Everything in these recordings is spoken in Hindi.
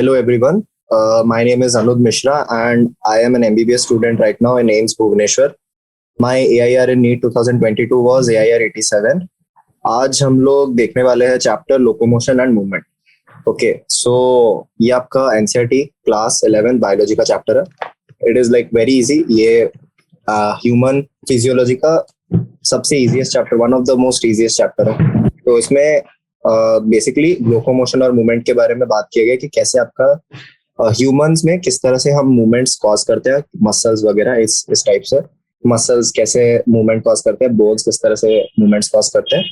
Hello everyone. My name is Anuj Mishra and I am an MBBS student right now in AIMS Bhubaneswar. My AIR in NEET 2022 was AIR 87. आज हम लोग देखने वाले हैं chapter locomotion and movement. Okay, so ये आपका एनसीईआरटी क्लास 11 बायोलॉजी का चैप्टर है. It is like very easy. ये ह्यूमन फिजियोलॉजी का सबसे easiest chapter, one of the most easiest chapter है. तो इसमें बेसिकली लोकोमोशन और मूवमेंट के बारे में बात किया गया कि कैसे आपका ह्यूमंस में किस तरह से हम मूवमेंट्स कॉज करते हैं, मसल्स वगैरह इस टाइप से. मसल्स कैसे मूवमेंट कॉज करते हैं, बोन्स किस तरह से मूवमेंट्स कॉज करते हैं.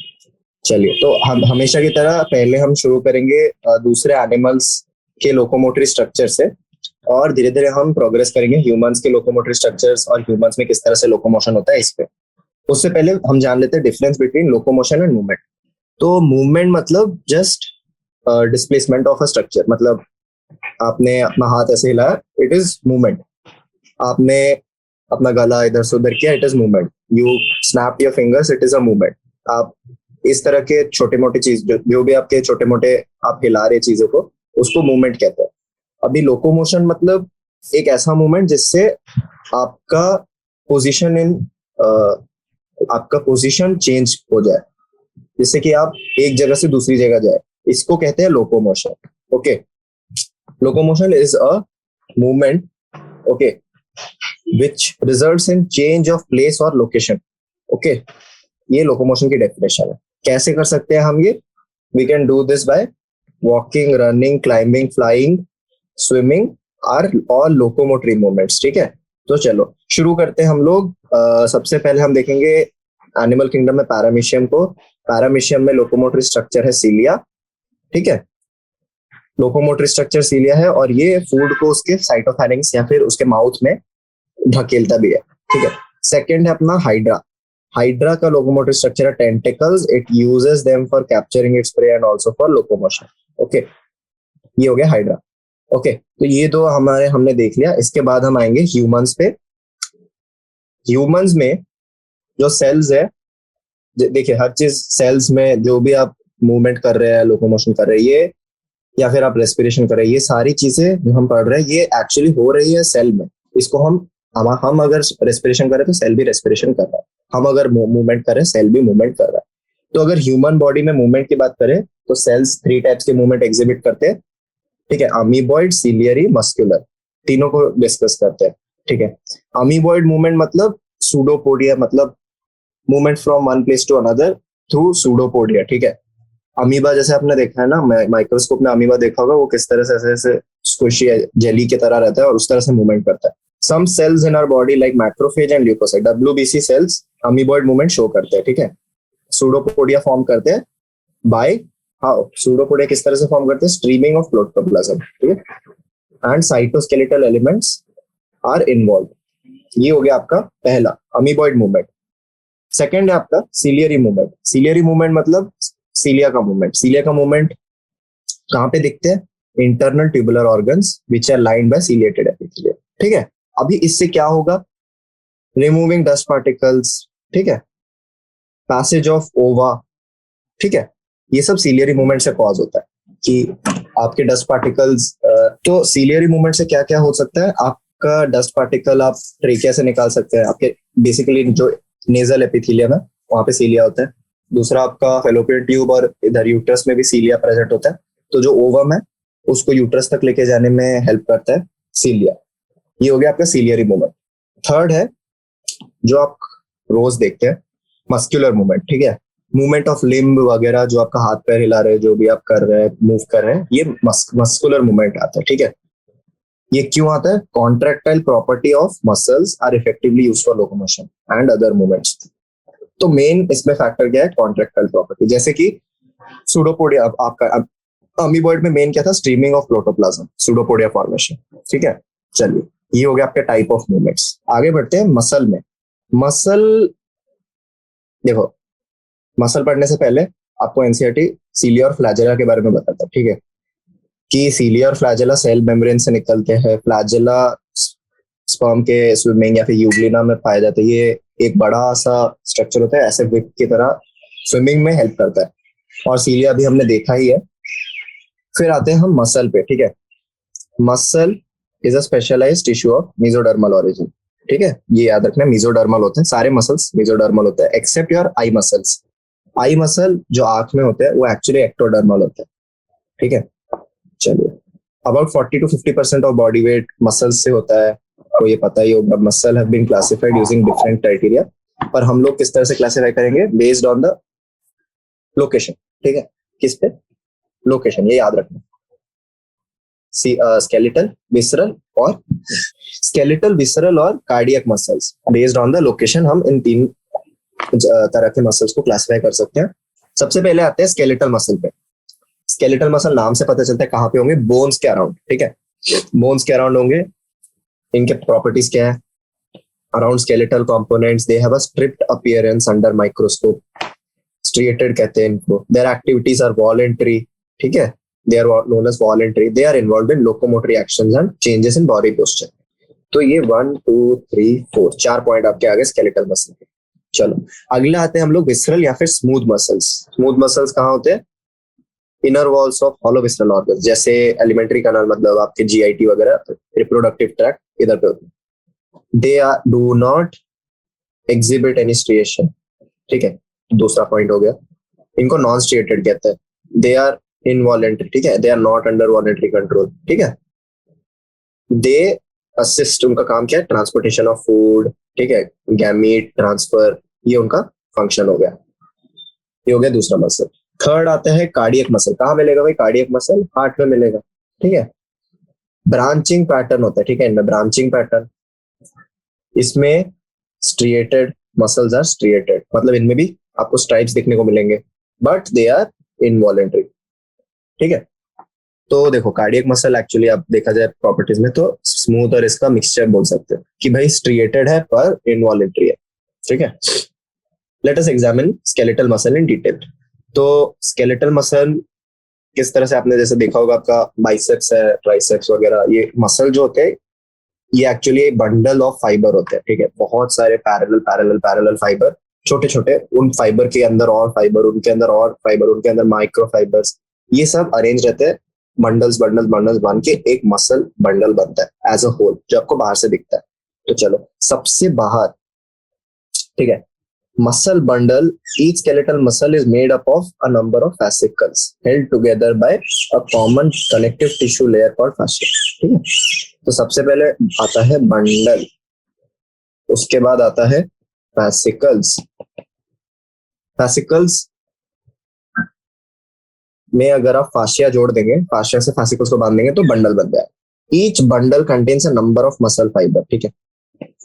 चलिए, तो हम हमेशा की तरह पहले हम शुरू करेंगे दूसरे एनिमल्स के लोकोमोटरी स्ट्रक्चर से और धीरे धीरे हम प्रोग्रेस करेंगे ह्यूमंस के लोकोमोटरी स्ट्रक्चर्स और ह्यूमंस में किस तरह से लोकोमोशन होता है इस पे. उससे पहले हम जान लेते हैं difference between locomotion and movement. तो मूवमेंट मतलब just displacement of a structure. मतलब आपने अपना हाथ ऐसे हिलाया, इट इज मूवमेंट. आपने अपना गला इधर से उधर किया, it is movement. You snap your fingers, it is a movement. आप इस तरह के छोटे मोटे चीज जो भी आपके छोटे मोटे आप हिला रहे चीजों को, उसको मूवमेंट कहते हैं. अभी लोकोमोशन मतलब एक ऐसा मूवमेंट जिससे आपका पोजीशन चेंज हो जाए, जिससे कि आप एक जगह से दूसरी जगह जाए. इसको कहते हैं locomotion. Okay, locomotion is a movement, okay, which results in change of place और लोकेशन. ओके, ये लोकोमोशन की डेफिनेशन है. कैसे कर सकते हैं हम ये? We can do this by walking, running, climbing, flying, swimming are all locomotory movements. ठीक है, तो चलो शुरू करते हैं हम लोग. सबसे पहले हम देखेंगे एनिमल किंगडम में पैरामीशियम को. पैरामीशियम में लोकोमोटरी स्ट्रक्चर है सीलिया. ठीक है, लोकोमोटरी स्ट्रक्चर सीलिया है और ये फूड को उसके साइटोफैरिंक्स या फिर उसके माउथ में धकेलता भी है. ठीक है. सेकंड है अपना हाइड्रा. हाइड्रा का लोकोमोटरी स्ट्रक्चर है tentacles. It uses them for capturing its prey and also for locomotion. Okay, ये हो गया हाइड्रा. ओके, तो ये दो हमने देख लिया. इसके बाद हम आएंगे ह्यूमंस पे. ह्यूमंस में जो सेल्स है, देखिए हर चीज सेल्स में जो भी आप मूवमेंट कर रहे हैं, लोकोमोशन कर रहे हैं, ये या फिर आप रेस्पिरेशन कर रहे हैं, ये सारी चीजें जो हम पढ़ रहे हैं ये एक्चुअली हो रही है सेल में. इसको हम अगर रेस्पिरेशन कर रहे हैं तो सेल भी रेस्पिरेशन कर रहा है. हम अगर मूवमेंट कर रहे हैं, सेल भी मूवमेंट कर रहा है. तो अगर ह्यूमन बॉडी में मूवमेंट की बात करें तो सेल्स 3 टाइप्स के मूवमेंट एग्जिबिट करते हैं. ठीक है, अमीबॉइड, सिलियरी, मस्कुलर. तीनों को डिस्कस करते हैं. ठीक है, अमीबॉइड मूवमेंट मतलब सूडोपोडिया, मतलब movement from one place to another through pseudopodia. ठीक है, अमीबा जैसे आपने देखा है ना, माइक्रोस्कोप में अमीबा देखा होगा, वो किस तरह से ऐसे स्क्विशी जेली की तरह रहता है और उस तरह से मूवमेंट करता है. Some cells in our body like macrophage and leucocyte, WBC cells amoeboid movement show करते हैं. ठीक है, सूडोपोडिया फॉर्म करते हैं बाय हाउ. सूडोपोडिया किस तरह से फॉर्म करते हैं? Streaming of protoplasm. ठीक है, and cytoskeletal elements are involve. ये हो गया आपका पहला अमीबॉइड मूवमेंट. सेकेंड है आपका सिलियरी मूवमेंट. सिलियरी मूवमेंट मतलब सीलिया का मूवमेंट. सीलिया का मूवमेंट कहाँ पे दिखते हैं? Internal tubular organs which are lined by ciliated epithelium. ठीक है, अभी इससे क्या होगा? Removing dust particles. ठीक है, पैसेज ऑफ ओवा. ठीक है, ये सब सीलियरी मूवमेंट से कॉज होता है कि आपके डस्ट पार्टिकल्स. तो सीलियरी मूवमेंट से क्या क्या हो सकता है? आपका डस्ट पार्टिकल आप ट्रेकिया से निकाल सकते हैं. आपके बेसिकली जो नेजल एपिथेलियम है वहां पे सीलिया होता है. दूसरा आपका फेलोपियन ट्यूब और इधर यूट्रस में भी सीलिया प्रेजेंट होता है. तो जो ओवम है उसको यूट्रस तक लेके जाने में हेल्प करता है सीलिया. ये हो गया आपका सीलियरी मूवमेंट. थर्ड है जो आप रोज देखते हैं, मस्कुलर मूवमेंट. ठीक है, मूवमेंट ऑफ लिम्ब वगैरह, जो आपका हाथ पैर हिला रहे हैं, जो भी आप कर रहे हैं, मूव कर रहे हैं, ये मस्कुलर मूवमेंट आता है. ठीक है, ये क्यों आता है? Contractile property of muscles are effectively used for locomotion and other movements. तो मेन इसमें फैक्टर क्या है? Contractile property. जैसे कि सूडोपोडिया, आपका अमीबॉइड में मेन क्या था? Streaming of protoplasm, pseudopodia formation. ठीक है, चलिए ये हो गया आपके टाइप ऑफ मूवमेंट्स. आगे बढ़ते हैं मसल में. मसल, देखो मसल पढ़ने से पहले आपको एनसीईआरटी सीलिया और फ्लैजेला के बारे में बताता है. ठीक है, कि सीलिया और फ्लैजेला सेल मेम्ब्रेन से निकलते हैं. फ्लैजेला स्पर्म के स्विमिंग या फिर यूग्लिना में पाया जाता है. ये एक बड़ा सा स्ट्रक्चर होता है, ऐसे विप की तरह स्विमिंग में हेल्प करता है. और सीलिया भी हमने देखा ही है. फिर आते हैं हम मसल पे. ठीक है, muscle is a specialised tissue of mesodermal origin. ठीक है, ये याद रखना, मेसोडर्मल होते हैं सारे मसल्स, मेसोडर्मल होते हैं except your eye muscles. Eye muscle जो आंख में होते हैं वो एक्चुअली एक्टोडर्मल होते हैं। ठीक है, चलिए। About 40 to 50% of body weight muscles से होता है, तो ये पता ही होगा। Muscle have been classified using different criteria, पर हम लोग किस तरह से क्लासिफाई करेंगे? Based on the location. ठीक है, किस पे? लोकेशन, ये याद रखना। स्केलेटल, विसरल और स्केलेटल, विसरल और cardiac muscles, based on the location हम इन तीन तरह के मसल्स को क्लासिफाई कर सकते हैं। सबसे पहले आते हैं स्केलेटल मसल पे। स्केलेटल मसल नाम से पता चलता है कहाँ पे होंगे, बोन्स के अराउंड। ठीक है, बोन्स के अराउंड होंगे। इनके प्रॉपर्टीज क्या है? Around skeletal components they have a striped appearance under microscope, striated कहते हैं इनको। Their activities are voluntary. ठीक है, they are known as voluntary. They are involved in locomotory actions and changes in body posture. तो ये 1 2 3 4 4 पॉइंट आपके आगे स्केलेटल मसल के। चलो अगले आते हैं हम लोग विसरल या फिर स्मूथ मसल्स। स्मूथ मसल्स कहाँ होते हैं? Inner walls of hollow visceral organ, जैसे एलिमेंट्री कैनाल, मतलब आपके जीआईटी वगैरह, रिप्रोडक्टिव ट्रैक्ट, इधर पे होते हैं। They are do not exhibit any striation. ठीक है, दूसरा पॉइंट हो गया। इनको नॉन स्ट्रिएटेड कहते हैं। They are involuntary. ठीक है, they are not under voluntary control. ठीक है, दे असिस्ट, उनका काम क्या है? Transportation of food. ठीक है, गैमीट ट्रांसफर, ये उनका फंक्शन हो गया। ये हो गया दूसरा मसल। थर्ड आता है कार्डियक मसल। कहाँ मिलेगा भाई कार्डियक मसल? हार्ट में मिलेगा। ठीक है, ब्रांचिंग पैटर्न होता है। ठीक है, इनमें ब्रांचिंग पैटर्न, इसमें स्ट्रिएटेड मसल्स आर स्ट्रिएटेड, मतलब इनमें भी आपको स्ट्राइप्स देखने को मिलेंगे, बट दे आर इनवॉलेंटरी। ठीक है, तो देखो कार्डियक मसल एक्चुअली आप देखा जाए प्रॉपर्टीज में तो स्मूथ और इसका मिक्सचर बोल सकते हैं कि भाई स्ट्रिएटेड है पर इनवॉलेंटरी है। ठीक है, let us examine skeletal muscle in detail. तो स्केलेटल मसल किस तरह से, आपने जैसे देखा होगा आपका बाइसेप्स है, ट्राइसेप्स वगैरह, ये मसल जो होते हैं ये एक्चुअली बंडल ऑफ फाइबर होते हैं। ठीक है, बहुत सारे पैरेलल पैरेलल पैरेलल फाइबर, छोटे छोटे, उन फाइबर के अंदर और फाइबर, उनके अंदर और फाइबर, उनके अंदर माइक्रो फाइबर्स, ये सब अरेंज रहते हैं। बंडल्स बंडल्स बंडल्स बन के एक मसल बंडल बनता है एज अ होल, जो आपको बाहर से दिखता है। तो चलो सबसे बाहर, ठीक है, muscle bundle, each skeletal muscle is made up of a number of fascicles held together by a common connective tissue layer called fascia. ठीक है, तो सबसे पहले आता है बंडल, उसके बाद आता है fascicles। fascicles में अगर आप फाशिया जोड़ देंगे, फाशिया से fascicles को बांध देंगे तो बंडल बन जाए। Each bundle contains a number of muscle fibre. ठीक है,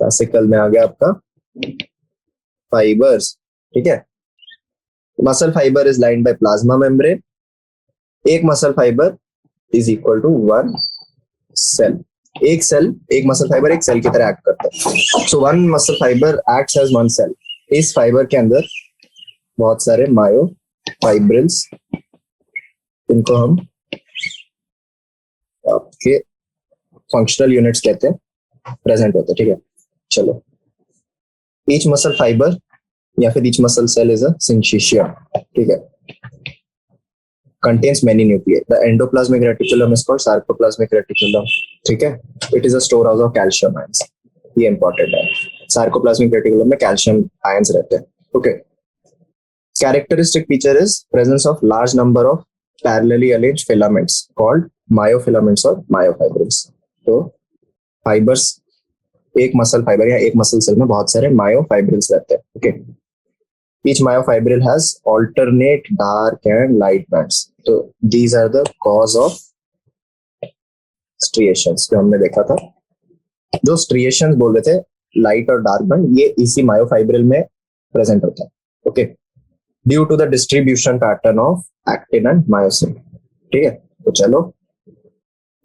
fascicle में आ गया आपका फाइबर्स। ठीक है, muscle fibre is lined by plasma membrane. एक muscle fibre is equal to 1 cell. एक सेल, एक मसल फाइबर एक सेल की तरह एक्ट करता है। So 1 muscle fibre acts as 1 cell. इस फाइबर के अंदर बहुत सारे मायो फाइब्रिल्स, इनको हम आपके फंक्शनल यूनिट्स कहते हैं, प्रेजेंट होते हैं। ठीक है, चलो ईच मसल फाइबर या फिर each muscle cell is a syncytium. ठीक है, contains many nuclei. The endoplasmic reticulum is called sarcoplasmic reticulum. ठीक है, it is a storehouse of calcium ions. ये important है, sarcoplasmic reticulum में calcium ions रहते हैं। Okay, characteristic feature is presence of large number of parallelly arranged filaments called myofilaments or myofibrils. तो fibers, एक मसल फाइबर या एक मसल सेल में बहुत सारे मायोफाइब्रिल्स रहते हैं। Okay, each myofibril has alternate dark and light bands. तो these are the cause of striations जो हमने देखा था। जो striations बोल रहे थे, लाइट और डार्क बैंड, ये इसी मायोफाइब्रिल में प्रेजेंट होता है। Okay, due to the distribution pattern of actin and myosin. ठीक है, तो चलो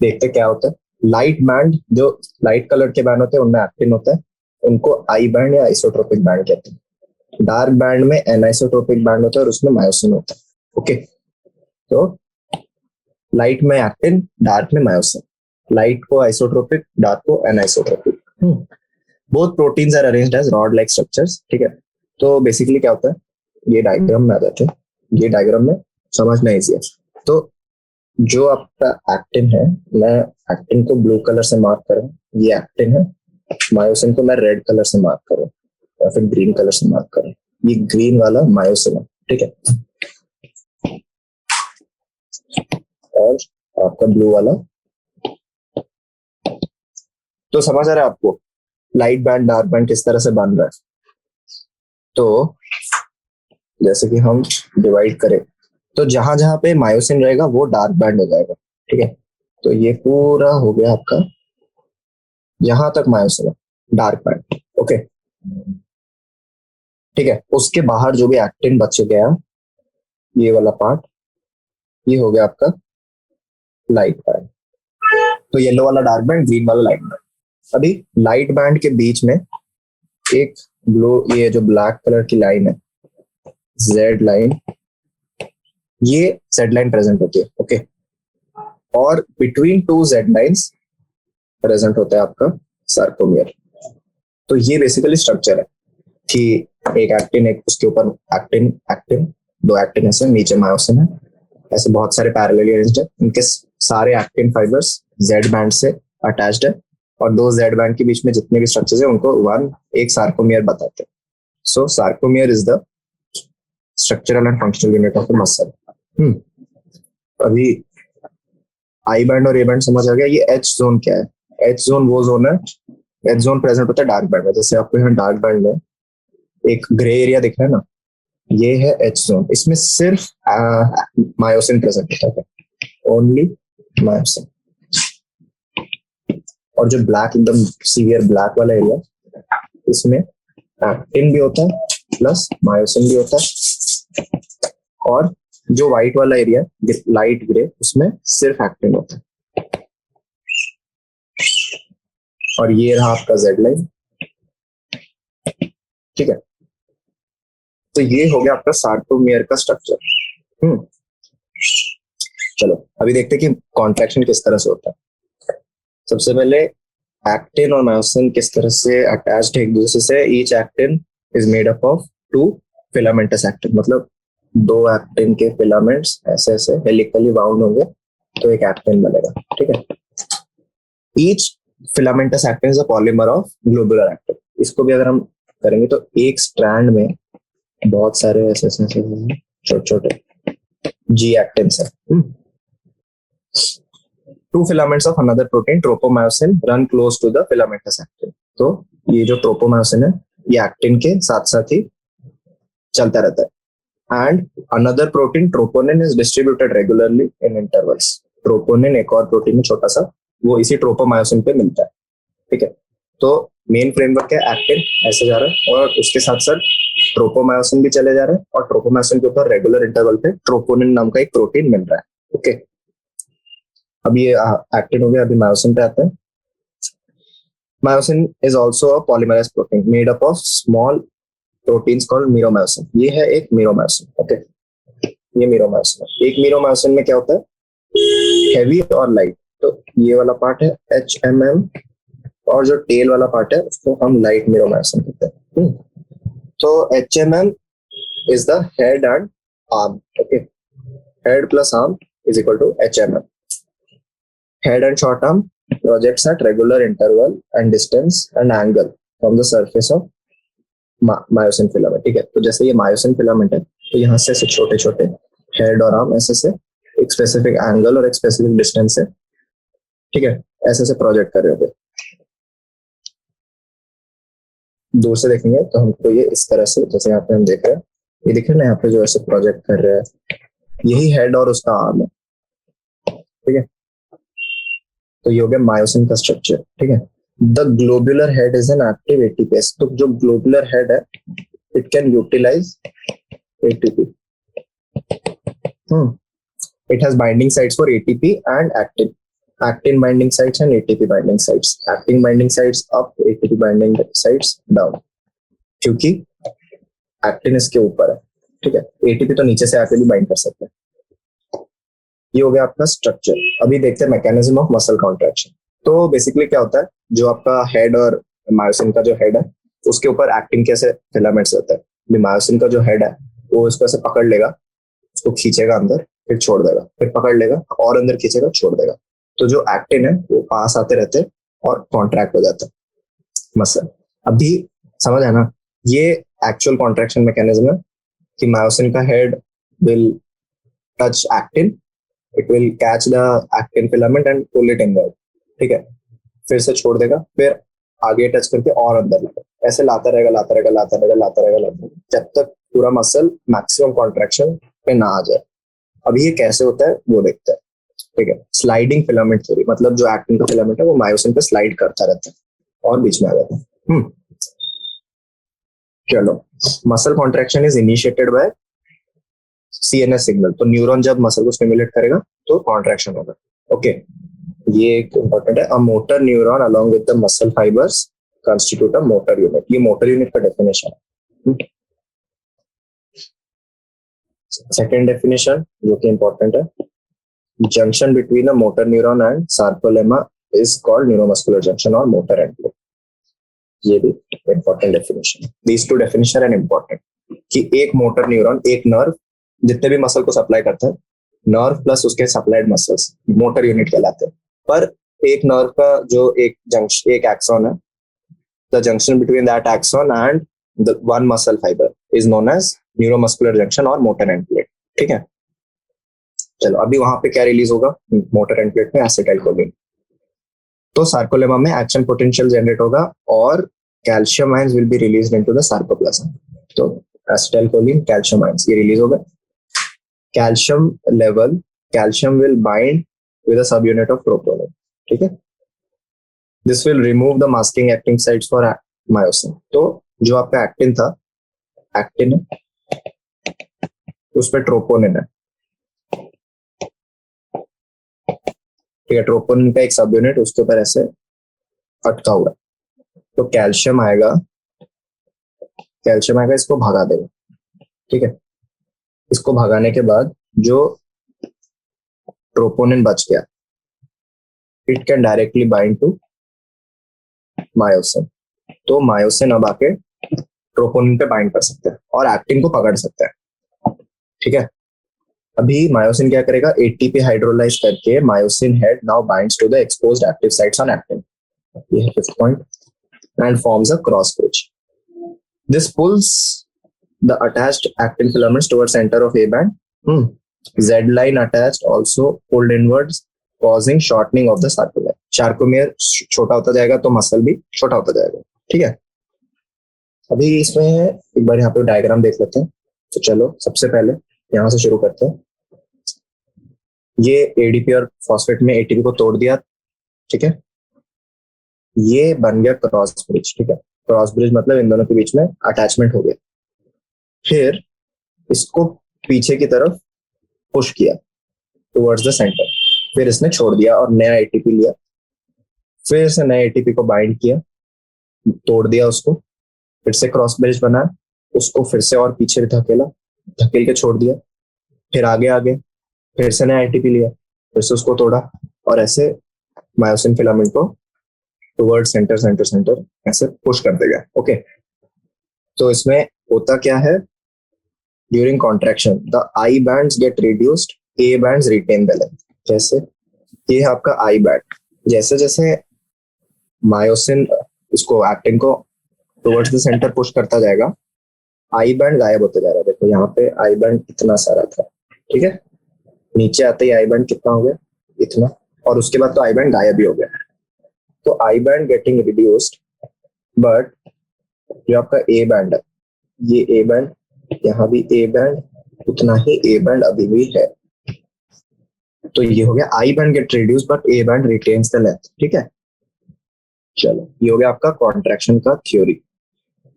देखते क्या होता है। लाइट बैंड, जो लाइट कलर के बैंड होते हैं उनमें एक्टिन होता है, उनको आई बैंड या आइसोट्रोपिक बैंड कहते हैं। डार्क बैंड में एनाइसोट्रोपिक बैंड होता है और उसमें मायोसिन होता है। ओके, तो लाइट में एक्टिन, डार्क में मायोसिन। लाइट को आइसोट्रोपिक, डार्क को anisotropic. Both proteins are arranged as rod like structures. ठीक है, तो बेसिकली क्या होता है, ये डायग्राम में आ जाते हैं, ये डायग्राम में समझना इजी है। तो जो आपका एक्टिन है, मैं एक्टिन को ब्लू कलर से मार्क करें, ये एक्टिन है। मायोसिन को मैं रेड कलर से मार्क करूं या फिर ग्रीन कलर से मार्क करूं, ये ग्रीन वाला मायोसिन है, ठीक है। और आपका ब्लू वाला, तो समझ आ रहा है आपको लाइट बैंड डार्क बैंड किस तरह से बन रहा है। तो जैसे कि हम डिवाइड करें तो जहां जहां पे मायोसिन रहेगा वो डार्क बैंड हो जाएगा, ठीक है। तो ये पूरा हो गया आपका, यहां तक मायोसिन है, डार्क बैंड, ओके, ठीक है। उसके बाहर जो भी एक्टिन बच गया, ये वाला पार्ट, ये हो गया आपका लाइट बैंड। तो येलो वाला डार्क बैंड, ग्रीन वाला लाइट बैंड। अभी लाइट बैंड के बीच में एक ब्लू, ये जो ब्लैक कलर की लाइन है, जेड लाइन, ये जेड लाइन प्रेजेंट होती है, ओके। और between two Z lines present होता है आपका सार्कोमियर। तो ये बेसिकली स्ट्रक्चर है कि एक एक्टिन, एक उसके ऊपर एक्टिन, एक्टिन, दो एक्टिन ऐसे, नीचे मायोसिन है, ऐसे बहुत सारे पैरेलली अरेंज्ड है। इनके सारे एक्टिन फाइबर्स जेड बैंड से अटैच्ड है, और दो जेड बैंड के बीच में जितने भी स्ट्रक्चर्स है उनको वन एक सार्कोमियर बताते हैं। So sarcomere is the structural and functional unit of the muscle. अभी आई बैंड और ए बैंड समझ आ गया। ये एच जोन क्या है? एच जोन वो जोन है, एच जोन प्रेजेंट होता है डार्क बैंड में। जैसे आपको यहाँ डार्क बैंड में एक ग्रे एरिया दिख रहा है ना, ये है एच जोन। इसमें सिर्फ मायोसिन प्रेजेंट होता है, ओनली मायोसिन। और जो ब्लैक, एकदम सीवियर ब्लैक वाला एरिया, इसमें एक्टिन भी होता है प्लस मायोसिन भी होता है। और जो व्हाइट वाला एरिया, लाइट ग्रे, उसमें सिर्फ एक्टिन होता है। और ये रहा आपका जेड लाइन, ठीक है। तो ये हो गया आपका सार्कोमियर का स्ट्रक्चर। चलो अभी देखते हैं कि कॉन्ट्रैक्शन किस तरह से होता है। सबसे पहले एक्टिन और मायोसिन किस तरह से अटैच्ड है एक दूसरे से। Each actin is made up of two filamentous actin, मतलब दो एक्टिन के फिलामेंट्स ऐसे ऐसे हेलिकली बाउंड होंगे तो एक एक्टिन बनेगा, ठीक है। Each filamentous actin is a polymer of globular actin. इसको भी अगर हम करेंगे तो एक स्ट्रैंड में बहुत सारे ऐसे ऐसे छोटे छोटे जी एक्टिन्स है। Two filaments of another protein tropomyosin run close to the filamentous actin. तो ये जो ट्रोपोमायोसिन है ये एक्टिन के साथ साथ ही चलता रहता है। And another protein troponin is distributed regularly in intervals. Troponin एक और प्रोटीन है छोटा सा, वो इसी ट्रोपोमायोसिन पे मिलता है, ठीक है। तो मेन फ्रेमवर्क है, एक्टिन ऐसे जा रहा है और उसके साथ साथ ट्रोपोमायोसिन भी चले जा रहे हैं, और ट्रोपोमायोसिन के ऊपर रेगुलर इंटरवल पे ट्रोपोनिन नाम का एक प्रोटीन मिल रहा है, ओके। अब ये एक्टिन हो गया, अभी मायोसिन पे आते हैं। Myosin is also a polymerise protein made up of small proteins called meromyosin. ये है एक मीरोमायोसिन, ओके। ये मीरोमायोसिन है। एक मीरोमायोसिन में क्या होता है, हैवी और लाइट। तो ये वाला पार्ट है HMM, और जो टेल वाला पार्ट है उसको हम लाइट मीरोमायोसिन कहते हैं। तो HMM is the head and arm, okay. Head plus arm is equal to HMM. Head and short arm projects at regular interval and distance and angle from the surface of myosin filament, ठीक है। तो जैसे ये myosin filament है तो यहाँ से ऐसे छोटे छोटे हेड और आर्म ऐसे से एक स्पेसिफिक एंगल और एक स्पेसिफिक डिस्टेंस से, ठीक है, ऐसे से प्रोजेक्ट कर रहे होते। दूर से देखेंगे तो हमको ये इस तरह से, जैसे यहाँ पे हम देख रहे हैं, ये दिख रहा है ना, यहाँ पे जो ऐसे प्रोजेक्ट कर रहे हैं, यही हेड और उसका आर्म है, ठीक है। तो ये हो गया मायोसिन का स्ट्रक्चर, ठीक है। The globular head is an active ATP. तो जो ग्लोबुलर हेड है it can utilise ATP. It has binding sites for ATP and actin. Actin binding sites and ATP binding sites. Actin binding sites up, ATP binding sites down. क्योंकि एक्टिन इसके ऊपर है, ठीक है। एटीपी तो नीचे से आके भी बाइंड कर सकते हैं। ये हो गया आपका स्ट्रक्चर। अभी देखते हैं मैकेनिज्म ऑफ मसल कॉन्ट्रैक्शन। तो बेसिकली क्या होता है, जो आपका हेड और मायोसिन का जो हेड है उसके ऊपर एक्टिन के ऐसे फिलामेंट्स होते हैं। मायोसिन का जो हेड है वो इसको ऐसे पकड़ लेगा, उसको खींचेगा अंदर, फिर छोड़ देगा, फिर पकड़ लेगा और अंदर खींचेगा, छोड़ देगा। तो जो एक्टिन है वो पास आते रहते हैं और कॉन्ट्रैक्ट हो जाता है मसल। अभी समझ है ना, ये एक्चुअल कॉन्ट्रैक्शन मैकेनिज्म है कि मायोसिन का head will touch actin, it will catch the actin filament and pull it inward, ठीक है, फिर से छोड़ देगा, फिर आगे टच करके और अंदर लाएगा, ऐसे लाता रहेगा लाता रहेगा लाता रहेगा लाता रहेगा लाता रहेगा जब तक पूरा मसल मैक्सिमम कॉन्ट्रैक्शन पे ना आ जाए। अभी ये कैसे होता है वो देखते हैं, ठीक है। स्लाइडिंग फिलामेंट थ्योरी, मतलब जो एक्टिन का फिलामेंट है वो मायोसिन पे स्लाइड करता रहता है और बीच में आ जाता है। चलो, muscle contraction is initiated by CNS signal, तो न्यूरॉन जब मसल को स्टिमुलेट करेगा तो कॉन्ट्रैक्शन होगा। ओके, ये एक इंपॉर्टेंट है। A motor neuron along with the muscle fibres constitute a motor unit, ये मोटर यूनिट का डेफिनेशन है। सेकेंड डेफिनेशन जो कि इंपॉर्टेंट है, junction between a motor neuron and sarcolemma is called neuromuscular junction or motor endplate, ये भी important definition. These two definition are important कि एक मोटर न्यूरॉन, एक नर्व जितने भी मसल को सप्लाई करता है, नर्व प्लस उसके सप्लाइड मसल्स मोटर यूनिट कहलाते हैं। पर एक नर्व का जो एक जंक्शन, एक एक्सॉन है, the junction between that axon and the one muscle fibre is known as neuromuscular junction और मोटर एंडप्लेट, ठीक है। चलो, अभी वहां पे क्या रिलीज होगा मोटर एंडप्लेट में, एसिटाइलकोलिन। तो सार्कोलेमा में एक्शन पोटेंशियल जनरेट होगा और calcium ions will be released into the sarcoplasm. तो एसिटाइलकोलिन, कैल्शियम आयंस ये रिलीज होगा। Calcium level, calcium will bind with a subunit of troponin, ठीक है। This will remove the masking actin sites for myosin. तो जो आपका एक्टिन था, एक्टिन उस पर ट्रोपोनिन है, ठीक है। ट्रोपोनिन का एक सब यूनिट उसके ऊपर ऐसे अटका हुआ है, तो कैल्शियम आएगा, कैल्शियम आएगा, इसको भगा देगा, ठीक है। इसको भगाने के बाद जो ट्रोपोनिन बच गया, it can directly bind to myosin. तो मायोसिन अब आके ट्रोपोनिन पे बाइंड कर सकते हैं और एक्टिन को पकड़ सकते हैं, ठीक है। अभी मायोसिन क्या करेगा, एटीपी हाइड्रोलाइज करके myosin head now binds to the exposed active sites on actin, ये है fifth point, and forms a cross bridge. This pulls the attached actin filaments towards center of A band. Z line attached also pulled inwards, causing shortening of the sarcomere. Sarcomere छोटा होता जाएगा तो मसल भी छोटा होता जाएगा, ठीक है। अभी इसमें एक बार यहाँ पे डायग्राम देख लेते हैं। तो चलो, सबसे पहले यहाँ से शुरू करते हैं। ये एडीपी और फॉस्फेट में एटीपी को तोड़ दिया, ठीक है। ये बन गया क्रॉस ब्रिज, ठीक है। क्रॉस ब्रिज मतलब इन दोनों के बीच में अटैचमेंट हो गया। फिर इसको पीछे की तरफ पुश किया टुवर्ड्स द सेंटर, फिर इसने छोड़ दिया और नया एटीपी लिया, फिर से नए एटीपी को बाइंड किया, तोड़ दिया उसको, फिर से क्रॉस ब्रिज बना, उसको फिर से और पीछे धकेला, धकेल के छोड़ दिया, फिर आगे आगे, फिर से नया एटीपी लिया, फिर से उसको तोड़ा और ऐसे मायोसिन फिलामेंट को टुवर्ड सेंटर सेंटर सेंटर ऐसे पुश करते गया। ओके, तो इसमें होता क्या है, during contraction the I bands get reduced, A bands retain the length. जैसे ये है आपका आई बैंड, जैसे जैसे मायोसिन इसको एक्टिन को टुवर्ड्स द सेंटर पुश करता जाएगा, आई बैंड गायब होते जा रहा है। देखो यहाँ पे आई बैंड इतना सारा था, ठीक है, नीचे आते ही आई बैंड कितना हो गया, इतना, और उसके बाद तो आई बैंड गायब भी हो गया। तो I band getting reduced, but जो आपका ए बैंड है, ये ए बैंड, यहाँ भी ए बैंड, उतना ही ए बैंड अभी भी है। तो ये हो गया I band get reduce but A band retains the length, ठीक है। चलो, ये हो गया आपका कॉन्ट्रैक्शन का थ्योरी।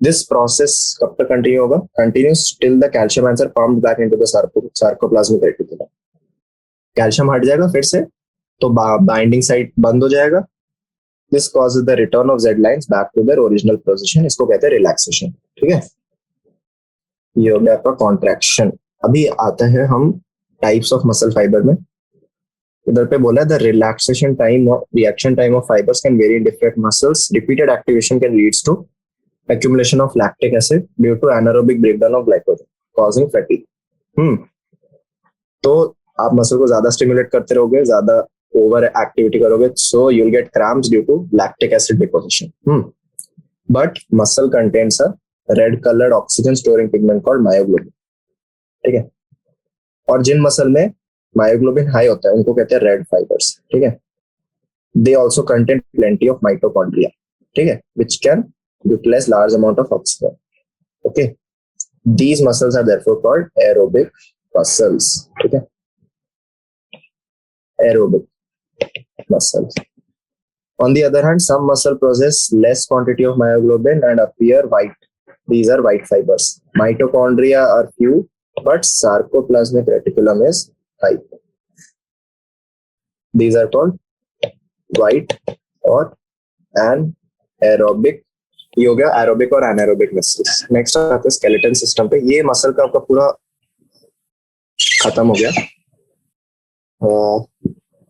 दिस प्रोसेस कब तक कंटिन्यू होगा, continuous till the calcium ions are pumped back into the sarcoplasmic reticulum. Calcium हट जाएगा फिर से, तो बाइंडिंग साइट बंद हो जाएगा। This causes the return of Z lines back to their original position, इसको कहते हैं रिलैक्सेशन, ठीक है। ये हो गया आपका कॉन्ट्रैक्शन। अभी आता है हम टाइप्स ऑफ मसल फाइबर में। इधर पे बोला द रिलैक्सेशन टाइम और reaction time of fibres can vary in different muscles, repeated activation can leads to accumulation of lactic acid due to anaerobic breakdown of glycogen causing fatigue। तो आप मसल को ज्यादा स्टिमुलेट करते रहोगे, ज्यादा ओवर एक्टिविटी करोगे so you'll get cramps due to lactic acid deposition. But muscle contains a red coloured oxygen storing pigment called myoglobin. ठीक है. और जिन मसल में मायोग्लोबिन हाई होता है उनको कहते हैं रेड फाइबर्स. ठीक है. They also contain plenty of mitochondria. ठीक है, which can utilise large amount of oxygen. Okay, these muscles are therefore called aerobic muscles. ठीक है, aerobic muscles. On the other hand, some muscle possess less quantity of myoglobin and appear white. These are white fibers. Mitochondria are few, but sarcoplasmic reticulum is high. These are called white or anaerobic. ये हो गया एरोबिक और एनारोबिक मसल्स. नेक्स्ट आते हैं स्केलेटन सिस्टम पे. ये मसल का आपका पूरा खत्म हो गया.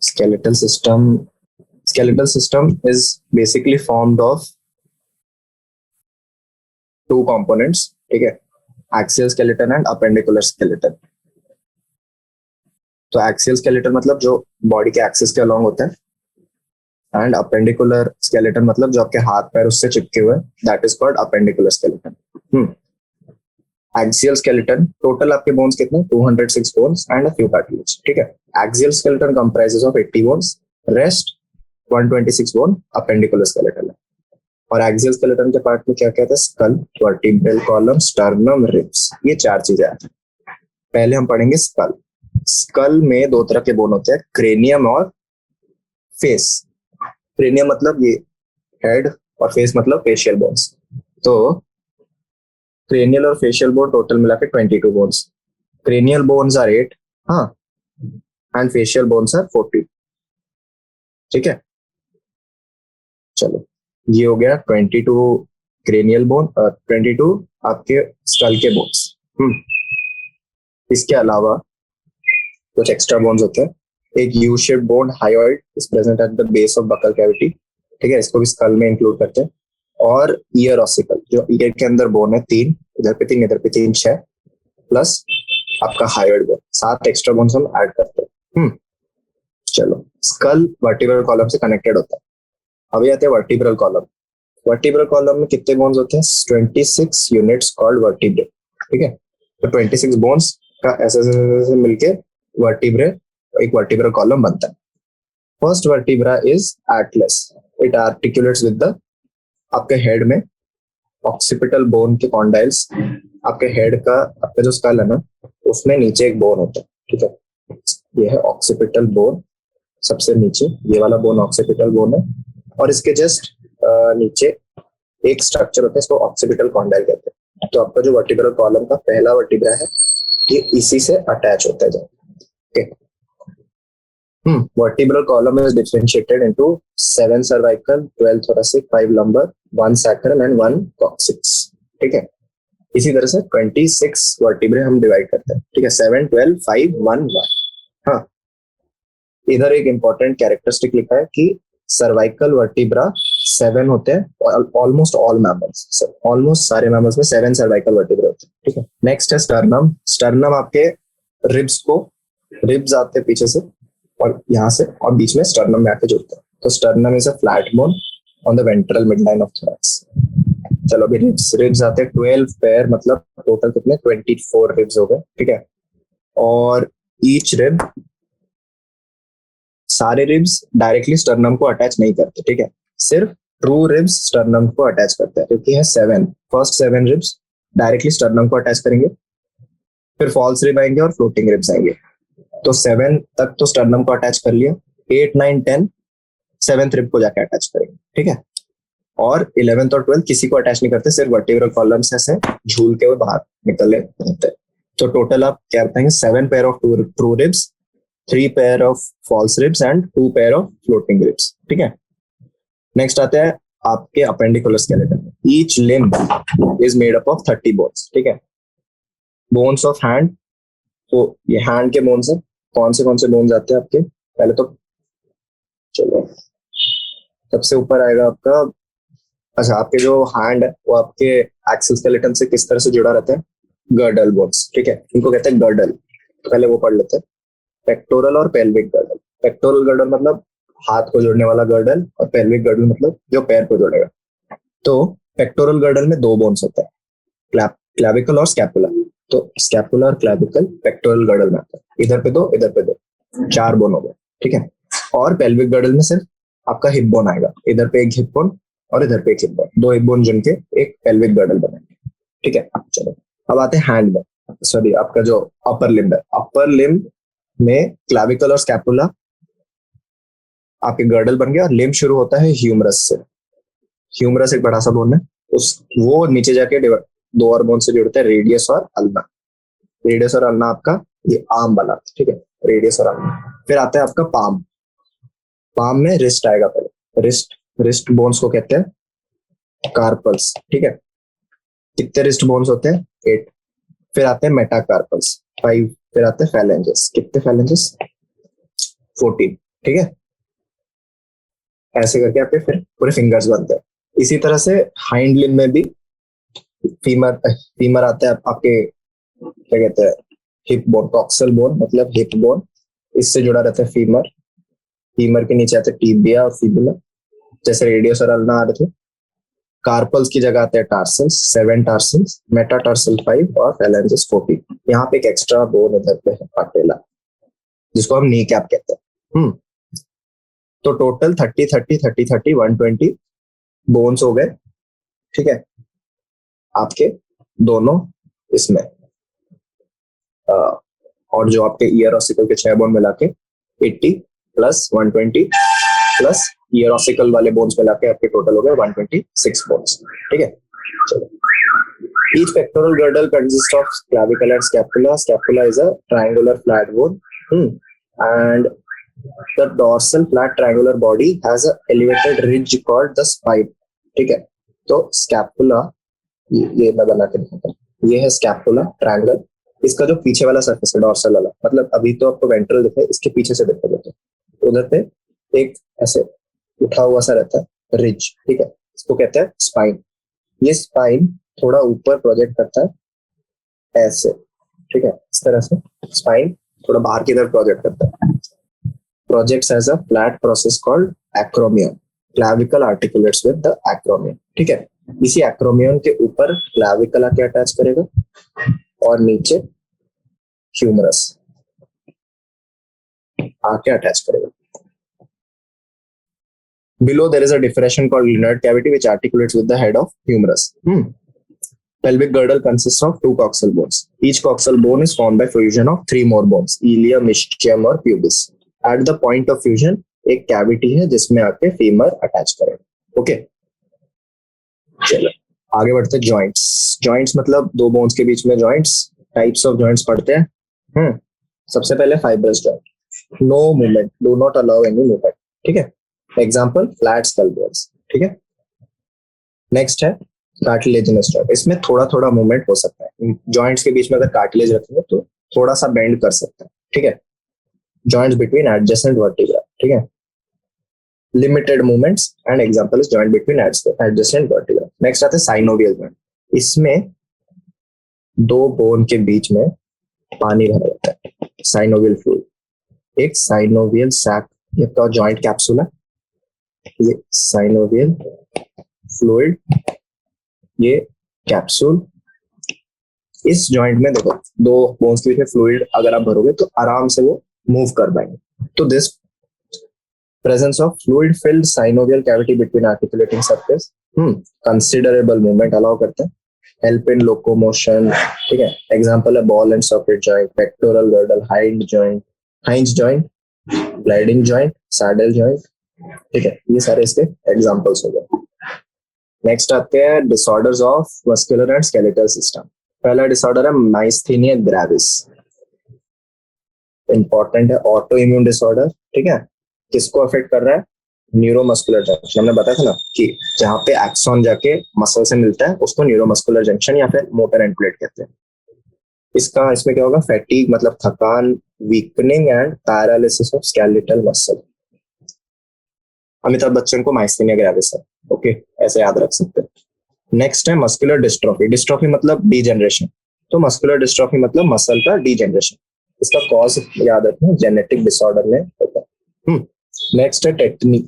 skeletal system is basically formed of two components. ठीक है, axial skeleton and appendicular skeleton. तो axial skeleton मतलब जो बॉडी के एक्सिस के अलोंग होता है, एंड अपेंडिकुलर स्केलेटन मतलब जो आपके हाथ पैर उससे चिपके हुए, that is called appendicular skeleton. Axial skeleton, total आपके बोन्स कितने? 206 bones and a few cartilage. ठीक है. Axial skeleton comprises of 80 bones, rest 126 bone appendicular skeleton है. और एक्सियल स्केलेटन के पार्ट में क्या क्या था? Skull, vertebral column, sternum, ribs. ये चार चीजें आती हैं. पहले हम पढ़ेंगे स्कल. स्कल में दो तरह के बोन होते हैं, क्रेनियम और फेस. क्रेनियम मतलब ये हेड और फेस मतलब फेशियल बोन्स. तो क्रेनियल और फेशियल बोन टोटल मिला के 22 बोन्स. क्रेनियल बोन्स आर 8, हाँ, एंड फेशियल बोन्स आर 40. ठीक है, चलो ये हो गया 22 क्रेनियल बोन, 22 आपके स्कल के बोन्स. इसके अलावा कुछ एक्स्ट्रा बोन्स होते हैं. एक U shape bone hyoid is present at the base of buccal cavity. ठीक है, इसको भी स्कल में इंक्लूड करते हैं. और ईयर ऑसिकल, जो ईयर के अंदर बोन है 3, इधर पे 3, इधर पे 3, 6, प्लस आपका हायोइड बोन, 7 एक्स्ट्रा बोन्स हम ऐड करते हैं. चलो, स्कल वर्टिब्रल कॉलम से कनेक्टेड होता है. अभी आते हैं वर्टिब्रल कॉलम. वर्टिब्रल कॉलम में कितने बोन्स होते हैं? 26 यूनिट्स कॉल्ड वर्टिब्रे. ठीक है, तो 26 बोन्स का ऐसे मिलके वर्टिब्रे, एक वर्टिब्रल कॉलम बनता है. First vertebra is Atlas. It articulates with the, आपके हेड में ऑक्सीपिटल बोन के कॉन्डाइल्स, आपके हेड का, आपका जो स्कल है ना, उसमें नीचे एक बोन होता है. ठीक है, ये है ऑक्सीपिटल बोन. सबसे नीचे ये वाला बोन ऑक्सीपिटल बोन है, और इसके जस्ट नीचे एक स्ट्रक्चर होता है, इसको ऑक्सीपिटल कॉन्डाइल कहते हैं. तो आपका जो वर्टिब्रल कॉलम का पहला वर्टिब्रा है, ये इसी से अटैच होता है. Okay. Vertebral column is differentiated into 7 cervical, 12 thoracic, 5 lumbar, 1 sacral and 1 coccyx. ठीक है, इसी तरह से 26 वर्टिब्रे हम डिवाइड करते हैं. ठीक है, 7, 12, 5, 1, 1. हाँ, इधर एक इंपॉर्टेंट कैरेक्टरिस्टिक लिखा है कि सर्वाइकल वर्टिब्रा 7 होते हैं. ऑलमोस्ट ऑल मैमल्स, ऑलमोस्ट सारे मैमल्स में 7 सर्वाइकल वर्टिब्रे होते हैं. ठीक है. नेक्स्ट है स्टर्नम. स्टर्नम आपके रिब्स को, रिब्स आते हैं पीछे से और यहाँ से, और बीच में स्टर्नम में आके जुड़ते हैं. तो sternum is a flat bone on the ventral midline of thorax. चलो अभी रिब्स आते हैं 12 पेयर, मतलब टोटल कितने? 24 रिब्स हो गए. ठीक है, और ईच रिब, सारे रिब्स डायरेक्टली स्टर्नम को अटैच नहीं करते. ठीक है, सिर्फ ट्रू रिब्स स्टर्नम को अटैच करते हैं, क्योंकि है 7. फर्स्ट 7 रिब्स डायरेक्टली स्टर्नम को अटैच करेंगे, फिर फॉल्स रिब आएंगे और फ्लोटिंग रिब्स आएंगे. तो 7 तक तो स्टर्नम को अटैच कर लिया, 8, 9, 10 7th रिब को जाके अटैच करेंगे. ठीक है, और 11th और 12th किसी को अटैच नहीं करते, सिर्फ वर्टिब्रल कॉलम से ऐसे झूल के वो बाहर निकले रहते हैं. तो टोटल आप क्या बताएंगे? 7 pair of true ribs, 3 pair of false ribs and 2 pair of floating ribs. ठीक है, नेक्स्ट आते हैं आपके appendicular skeleton. Each limb is made up of 30 bones. ठीक है, बोन्स ऑफ हैंड, तो ये हैंड के बोन्स है. कौन से बोन्स आते हैं आपके? पहले तो चलो सबसे ऊपर आएगा आपका, अच्छा आपके जो हैंड है वो आपके एक्सिल स्केलेटन से किस तरह से जुड़ा रहता है? Girdle bones. ठीक है, इनको कहते हैं गर्डल. पहले वो पढ़ लेते हैं, पेक्टोरल और पेल्विक गर्डल. पेक्टोरल गर्डल मतलब हाथ को जोड़ने वाला गर्डल, और पेल्विक गर्डल मतलब जो पैर को जोड़ेगा। तो पेक्टोरल गर्डल में दो बोन्स होते हैं, क्लैविकल और स्कैपुला। तो स्कैपुला और क्लैविकल पेक्टोरल गर्डल में आता है, इधर पे दो इधर पे दो, 4 बोन हो गए, ठीक है। और पेल्विक गर्डल में सिर्फ आपका हिप बोन आएगा, इधर पे एक हिप बोन और इधर पे एक हिप बोन, 2 हिप बोन जिनके एक पेल्विक गर्डल बनेंगे, ठीक है। चलो अब आते हैं हैंड में, सॉरी आपका जो अपर लिम्ब है, अपर लिम्ब में क्लैविकल और स्कैपुला आपके गर्डल बन गया, और लिम्ब शुरू होता है ह्यूमरस से। ह्यूमरस एक बड़ा सा बोन है, उस वो नीचे जाके 2 और बोन से जुड़ते हैं, रेडियस और अल्ना। रेडियस और अल्ना आपका ये आर्म वाला, ठीक है, रेडियस और अल्ना। फिर आता है आपका पाम, पाम में रिस्ट आएगा पहले, रिस्ट बोन्स को कहते हैं कार्पल्स, ठीक है। कितने रिस्ट बोन्स होते हैं? 8। फिर आते हैं मेटाकार्पल्स 5। फिर आते हैं फैलेंजेस, कितने फैलेंजेस? 14, ठीक है। ऐसे करके आपके फिर पूरे फिंगर्स बनते हैं। इसी तरह से हाइंड लिम्ब में भी फीमर आता है आपके, क्या कहते हैं, हिप बोन, टॉक्सल बोन मतलब हिप बोन, इससे जुड़ा रहता है फीमर। फीमर के नीचे आते हैं टीबिया और फिबुला, जैसे रेडियस और अल्ना आ रहे थे। कार्पल्स की जगह आते हैं टार्सल्स, 7 टार्सल्स, मेटाटार्सल 5 और फैलेंजेस 14। यहाँ पे एक एक्स्ट्रा बोन इधर पे है पाटेला, जिसको हम नी कैप कहते हैं। तो टोटल 30 120 बोन्स हो गए, ठीक है, आपके दोनों इसमें। और जो आपके ईयर ऑसिकल के 6 बोन मिला के 80 प्लस 120 प्लस ईयर ऑसिकल वाले बोन्स मिला के आपके टोटल हो गए 126 बोन्स, ठीक है। चलो, each pectoral girdle consists of clavicle and scapula. Scapula is a triangular flat bone, and the dorsal flat triangular body has a elevated ridge called the spine, ठीक है। तो स्कैपुला, ये मैं बना के दिखाता हूँ, ये है स्कैपुला ट्रायंगल। इसका जो पीछे वाला सरफेस है डोर्सल वाला, मतलब अभी तो आपको वेंट्रल दिखा है, इसके पीछे से देखते देखते उधर पे एक ऐसे उठा हुआ सा रहता है रिज, ठीक है, इसको कहते हैं स्पाइन। ये स्पाइन थोड़ा ऊपर प्रोजेक्ट करता है ऐसे, ठीक है, इस तरह से स्पाइन थोड़ा बाहर की तरफ प्रोजेक्ट करता है, projects as a flat process called acromion. Clavicle articulates with the acromion, ठीक है। इसी एक्रोमियन के ऊपर क्लैविकल आके अटैच करेगा और नीचे ह्यूमरस आके अटैच करेगा। Below there is a depression called glenoid cavity which articulates with the head of humerus. Pelvic girdle consists of 2 coxal bones. Each coxal bone is formed by fusion of 3 more bones, ilium, ischium और pubis. At the point of fusion, एक कैविटी है जिसमें आके फीमर अटैच करेगा। ओके, चलो आगे बढ़ते हैं। जॉइंट्स, जॉइंट्स मतलब 2 बोन्स के बीच में जॉइंट्स। टाइप्स ऑफ जॉइंट्स पढ़ते हैं। सबसे पहले fibrous joint, no movement, do not allow any movement, ठीक है। एग्जाम्पल फ्लैट स्कल बोन्स, ठीक है। नेक्स्ट है कार्टिलेजिनस जॉइंट, इसमें थोड़ा थोड़ा मूवमेंट हो सकता है। जॉइंट्स के बीच में अगर कार्टिलेज रखेंगे तो थोड़ा सा बेंड कर सकते हैं, ठीक है। जॉइंट्स बिटवीन एडजेसेंट वर्टिब्रा, ठीक है, limited movements, and example is joint between adjacent vertebra. Next आता है साइनोवियल जॉइंट, इसमें 2 बोन के बीच में पानी भरा रहता है, साइनोवियल फ्लूइड। एक साइनोवियल सैक, ये तो जॉइंट कैप्सूल है, ये साइनोवियल फ्लूइड, ये कैप्सूल। इस जॉइंट में देखो 2 बोन्स के बीच में फ्लूइड अगर आप भरोगे तो आराम से वो मूव कर पाएंगे। तो this presence of fluid filled synovial cavity between articulating surface considerable movement allow करते हैं, हेल्प इन लोकोमोशन, ठीक है। एग्जांपल है ball and socket joint, pectoral girdle, हाइंज joint, gliding joint, saddle joint, ठीक है। ये सारे इसके एग्जांपल्स हो गए। नेक्स्ट आते हैं disorders of muscular and skeletal system. पहला डिसऑर्डर है माइस्थेनिया ग्रेविस, इंपॉर्टेंट है, ऑटो इम्यून डिसऑर्डर, ठीक है। किसको अफेक्ट कर रहा है? Neuromuscular junction. हमने बताया था ना कि जहां पे एक्सॉन जाके मसल से मिलता है उसको न्यूरोमस्कुलर जंक्शन या फिर मोटर एंड कहते हैं। इसमें क्या होगा? फैटीग मतलब थकान, weakening and paralysis of skeletal muscle. Amitabh Bachchan को माइस्थेनिया ग्रेविस है, ओके, ऐसे याद रख सकते हैं। नेक्स्ट है मस्कुलर डिस्ट्रॉफी। डिस्ट्रॉफी मतलब डीजेनरेशन, तो मस्कुलर डिस्ट्रॉफी मतलब मसल का डीजेनरेशन। इसका कॉज याद रखना, जेनेटिक डिसऑर्डर में होता है। नेक्स्ट है tetany.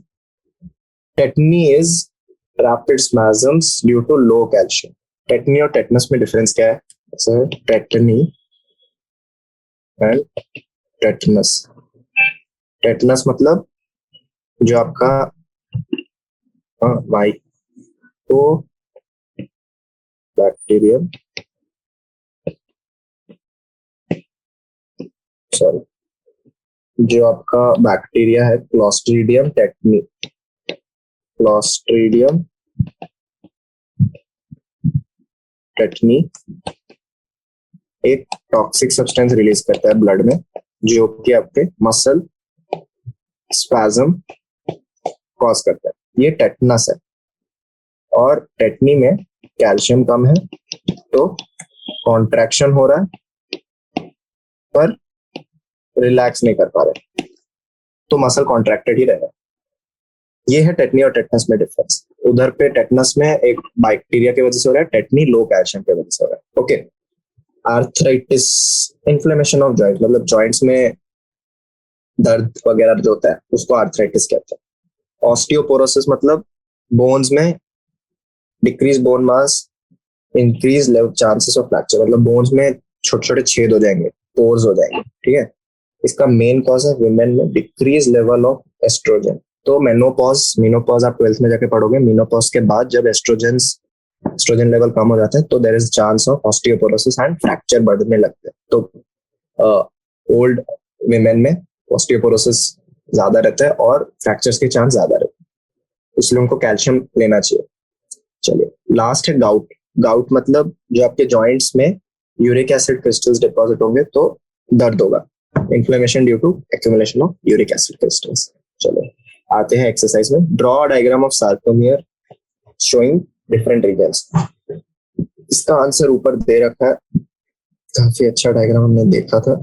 Tetany is rapid spasms due to low calcium. Tetany और टेटनस में डिफरेंस क्या है? Tetani and tetanus. टेटनस मतलब जो आपका माइको बैक्टीरियम, सॉरी, जो आपका बैक्टीरिया है क्लोस्ट्रीडियम टेटनी. क्लोस्ट्रीडियम टेटनी एक टॉक्सिक सब्सटेंस रिलीज करता है ब्लड में, जो कि आपके मसल स्पैज्म कॉज करता है. ये टेटनस है. और टेटनी में कैल्शियम कम है, तो कॉन्ट्रैक्शन हो रहा है पर रिलैक्स नहीं कर पा रहे, तो मसल कॉन्ट्रैक्टेड ही रह रहा है. ये है टेटनी और टेटनस में डिफरेंस. उधर पे टेटनस में एक बैक्टीरिया की वजह से हो रहा है, टेटनी लो कैल्शियम की वजह से हो रहा है. Okay. Arthritis, inflammation of joint, मतलब जॉइंट्स में दर्द वगैरह जो होता है उसको आर्थराइटिस कहते हैं. ऑस्टियोपोरोसिस मतलब बोन्स में decrease bone mass, increase chances of fracture, मतलब बोन्स में छोटे छोटे छेद हो जाएंगे, पोर्स हो जाएंगे. ठीक है. इसका मेन कॉज है विमेन में डिक्रीज लेवल ऑफ एस्ट्रोजन. तो मीनोपॉज आप 12th में जाके पढ़ोगे. मीनोपॉज के बाद जब एस्ट्रोजन लेवल कम हो जाता है तो there is chance of osteoporosis and fracture बढ़ने लगते हैं. तो ओल्ड विमेन में ऑस्टियोपोरोसिस ज्यादा रहता है और फ्रैक्चर्स के चांस ज्यादा रहते हैं, इसलिए उनको कैल्शियम लेना चाहिए. चलिए, लास्ट है गाउट. गाउट मतलब जो आपके जॉइंट्स में यूरिक एसिड क्रिस्टल्स डिपॉजिट होंगे तो दर्द होगा. Inflammation due to accumulation of uric acid crystals. चलो आते हैं एक्सरसाइज में. Draw diagram of sarcomere showing different regions. इसका आंसर ऊपर दे रखा है. काफी अच्छा डायग्राम हमने देखा था.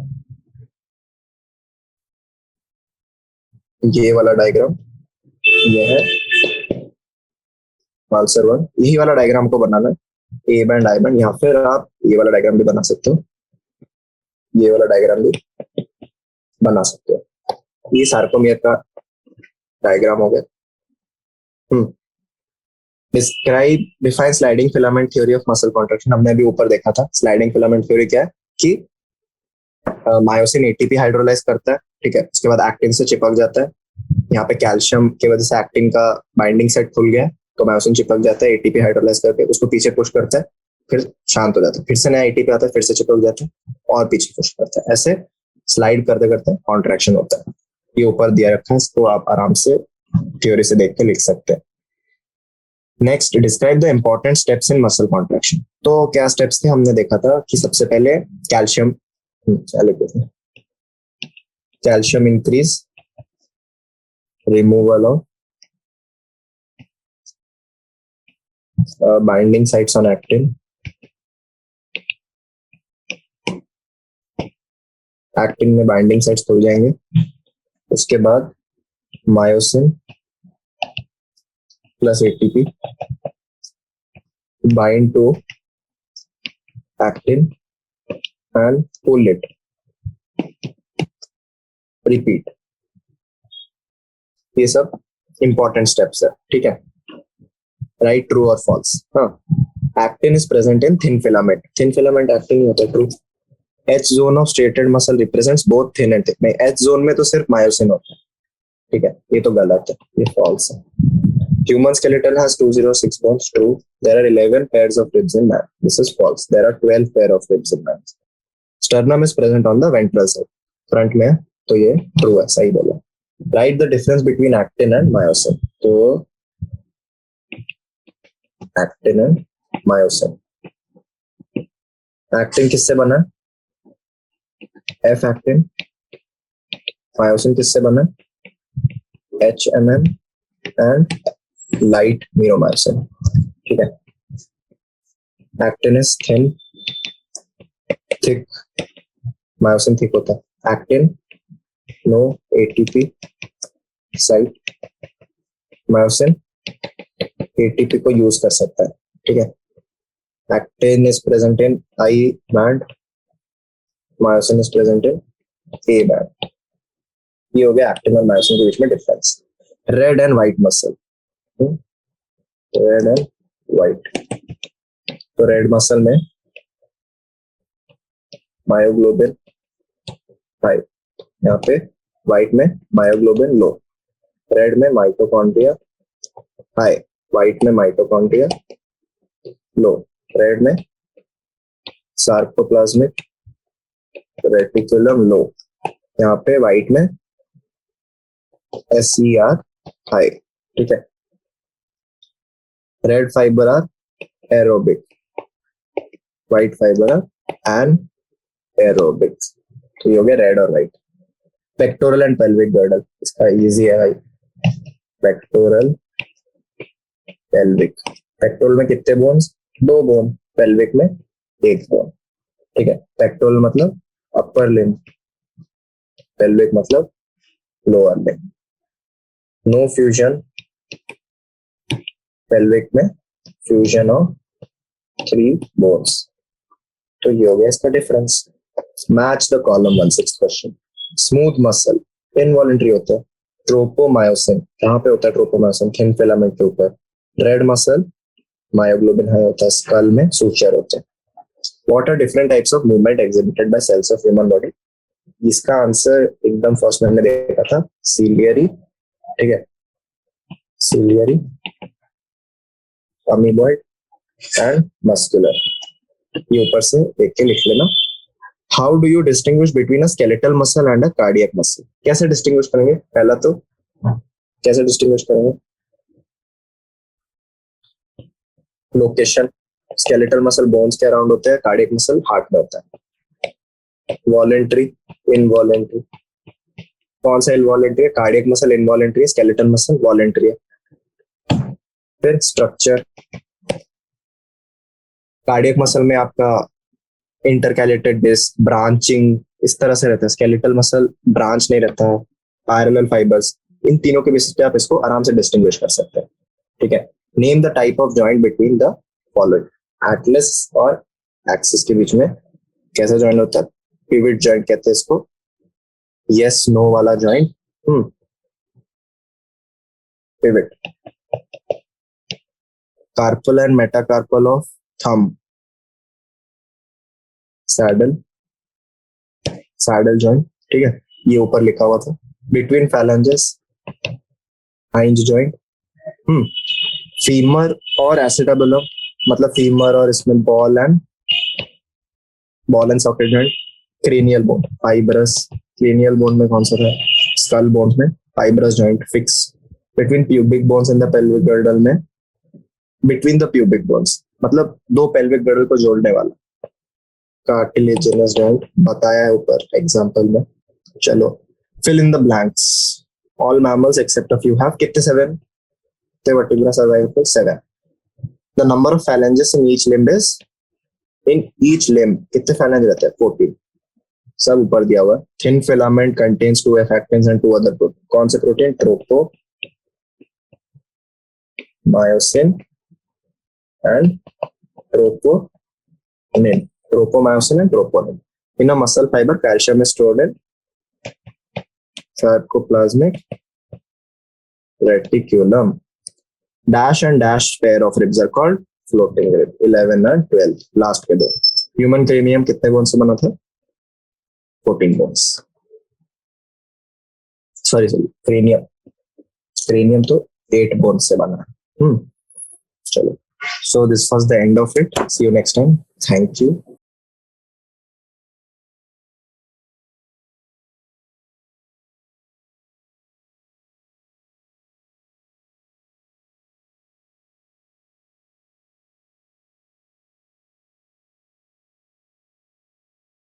ये वाला डायग्राम, ये है आंसर 1. यही वाला डायग्राम को बनाना है, ए बैंड आई बैंड. या फिर आप ये वाला डायग्राम भी बना सकते हो, ये वाला डायग्राम भी बना सकते हो. ये सार्कोमियर का डायग्राम हो गया. Define sliding filament theory of muscle contraction. हमने अभी ऊपर देखा था. स्लाइडिंग फिलामेंट थ्योरी क्या है कि मायोसिन एटीपी हाइड्रोलाइज करता है. ठीक है. उसके बाद एक्टिन से चिपक जाता है. यहाँ पे कैल्शियम की वजह से एक्टिन का बाइंडिंग सेट खुल गया, तो मायोसिन चिपक जाता है. एटीपी हाइड्रोलाइज करके उसको पीछे पुश करता है, फिर शांत हो जाता है. फिर से नया एटीपी आता है, फिर से चिपक जाता है और पीछे पुश करता है. ऐसे स्लाइड करते करते कॉन्ट्रैक्शन होता है. ये ऊपर दिया रखा है, इसको आप आराम से थ्योरी से देख के लिख सकते हैं. Next, describe the important steps in muscle contraction. तो क्या स्टेप्स थे? हमने देखा था कि सबसे पहले calcium increase, removal of binding sites on actin, actin में बाइंडिंग साइट्स खुल जाएंगे. उसके बाद myosin plus ATP bind to actin and pull it. Repeat. ये सब इंपॉर्टेंट स्टेप्स है. ठीक है. राइट, ट्रू और फॉल्स. हाँ, actin is present in thin filament. Thin filament actin नहीं होता. True. H zone of striated muscle represents both thin and thick. नहीं, एच जोन में तो सिर्फ मायोसिन होता है. ठीक है, ये तो गलत है, ये फॉल्स है. Human skeleton has 206 bones. True. There are 11 pairs of ribs in man. This is false. There are 12 pair of ribs in man. Sternum is present on the ventral side. Front में, तो ये true है, सही बोला. Write the difference between actin and myosin. तो actin and myosin. Actin किससे बना है? F actin. Myosin किससे बना है? HMM and light myosin. ठीक है. Actin is thin, thick, myosin thick होता है. Actin no ATP site, myosin ATP को यूज कर सकता है. ठीक है. Actin is present in I band, myosin is present in A band. ये हो गया एक्टिन और मायोसिन के बीच में difference. Red and white muscle. Red and white. तो रेड मसल में मायोग्लोबिन हाई, यहाँ पे व्हाइट में मायोग्लोबिन लो. रेड में माइटोकॉन्ड्रिया हाई, व्हाइट में माइटोकॉन्ड्रिया लो. रेड में सार्कोप्लाज्मिक रेटिकुलम लो, यहाँ पे व्हाइट में SER हाई. ठीक है. Red fibre are aerobic, white fibre are anaerobic. तो ये हो गया रेड और white. Pectoral and pelvic girdle, इसका इजी है भाई. Pectoral pelvic. पेक्टोरल में कितने बोन्स? 2 बोन. पेल्विक में 1 बोन. ठीक है. पेक्टोरल मतलब अपर लिम्ब, पेल्विक मतलब lower limb. No fusion. Pelvic में फ्यूजन ऑफ 3 बोन्स. तो ये हो गया इसका difference. Match the column 1 6 question. Smooth muscle involuntary होता है. ट्रोपोमायोसिन कहाँ पे होता है? ट्रोपोमायोसिन थिन फिलामेंट के ऊपर. रेड मसल मायोग्लोबिन हाई होता है. स्कल में सूचर होते हैं. What are different types of movement exhibited by cells of human body? इसका आंसर एकदम फर्स्ट में हमने देखा था, सीलियरी. ठीक है. Ciliary, amoeboid and muscular. ये ऊपर से देख के लिख लेना. How do you distinguish between a skeletal muscle and a cardiac muscle? कैसे डिस्टिंग्विश करेंगे? पहला तो कैसे डिस्टिंग्विश करेंगे? लोकेशन. स्केलेटल मसल बोन्स के अराउंड होते हैं, कार्डियक मसल हार्ट में होता है. Voluntary, involuntary. कौन सा इनवॉलेंट्री है? कार्डियक मसल इनवॉलेंट्री है, स्केलेटल मसल वॉलेंट्री है. फिर स्ट्रक्चर. कार्डियक मसल में आपका इंटरकैलेटेड डिस्क, ब्रांचिंग इस तरह से रहता है. स्केलेटल मसल ब्रांच नहीं रहता है, पैरेलल फाइबर्स. इन तीनों के बेसिस पे आप इसको आराम से डिस्टिंग्विश कर सकते हैं. ठीक है. Name the type of joint between the following. Atlas और एक्सिस के बीच में कैसा जॉइंट होता है? पिवट जॉइंट कहते हैं इसको. यस नो वाला joint pivot. Carpal and metacarpal of thumb, saddle, saddle joint. ठीक है. ये ऊपर लिखा हुआ था. Between phalanges हाइंज joint. फीमर और एसिटाबुलम, मतलब फीमर और इसमें ball and socket joint. Cranial bone, fibrous. Cranial bone में कौन सा है? स्कल बोन में fibrous joint fix. Between pubic bones and the pelvic girdle में, बिटवीन द प्यूबिक बोन्स मतलब 2 पेल्विक गर्डल को जोड़ने वाला. कार्टिलेजिनस जॉइंट बताया है ऊपर एग्जांपल में. चलो fill in the blanks. All mammals except a few have कितने? 7. The vertebra survive for 7. The number of phalanges in each limb is, in each limb कितने phalange रहते हैं? 14. सब ऊपर दिया हुआ. Thin filament contains 2 effectins and 2 other protein. कौन से protein? Tropomyosin and troponin. Tropomyosin and troponin. In a muscle fiber, calcium is stored in sarcoplasmic reticulum. Dash and dash pair of ribs are called floating rib. 11 and 12 last के 2. ह्यूमन क्रेनियम कितने बोन से बना था? 14 बोन्स. सॉरी क्रेनियम तो 8 बोन से बना. चलो. So this was the end of it. See you next time. Thank you.